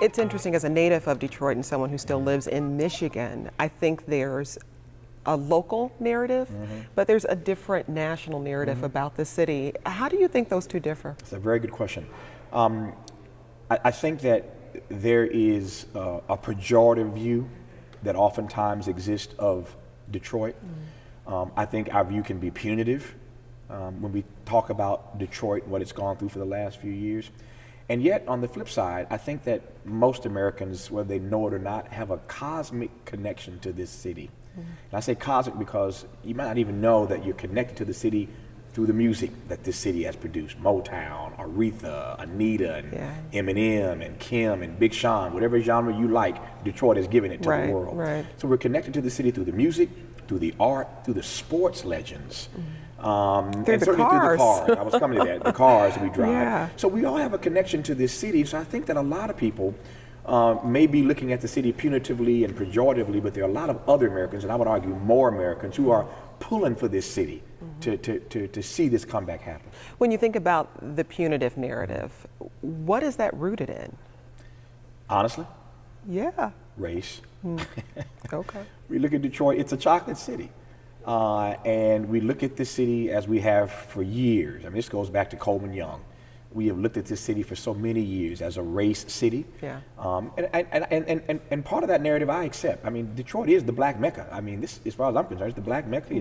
It's interesting, as a native of Detroit and someone who still lives in Michigan, I think there's a local narrative, but there's a different national narrative about the city. How do you think those two differ? It's a very good question. I think that there is a pejorative view that oftentimes exists of Detroit. I think our view can be punitive when we talk about Detroit and what it's gone through for the last few years. And yet, on the flip side, I think that most Americans, whether they know it or not, have a cosmic connection to this city. And I say cosmic because you might not even know that you're connected to the city through the music that this city has produced. Motown, Aretha, Anita, and Eminem, and Kim, and Big Sean, whatever genre you like, Detroit has given it to the world. Right. So we're connected to the city through the music, through the art, through the sports legends. And the certainly cars. through the cars. I was coming to that, the cars we drive. Yeah. So we all have a connection to this city. So I think that a lot of people may be looking at the city punitively and pejoratively, but there are a lot of other Americans, and I would argue more Americans, who are pulling for this city to see this comeback happen. When you think about the punitive narrative, what is that rooted in? Honestly, Yeah. race. Okay. We look at Detroit, it's a chocolate city. And we look at this city as we have for years. I mean, this goes back to Coleman Young. We have looked at this city for so many years as a race city. Yeah. And part of that narrative I accept. I mean, Detroit is the black Mecca. I mean, this, as far as I'm concerned, it's the black Mecca.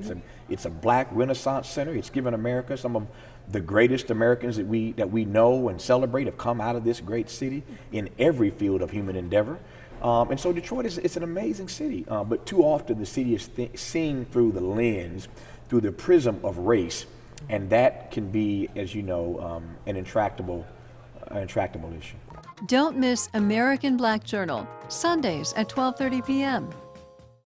It's a black Renaissance center. It's given America some of the greatest Americans that we know and celebrate have come out of this great city in every field of human endeavor. And so Detroit it's an amazing city, but too often the city is seen through the lens, through the prism of race, and that can be, as you know, an intractable issue. Don't miss American Black Journal, Sundays at 12:30 p.m.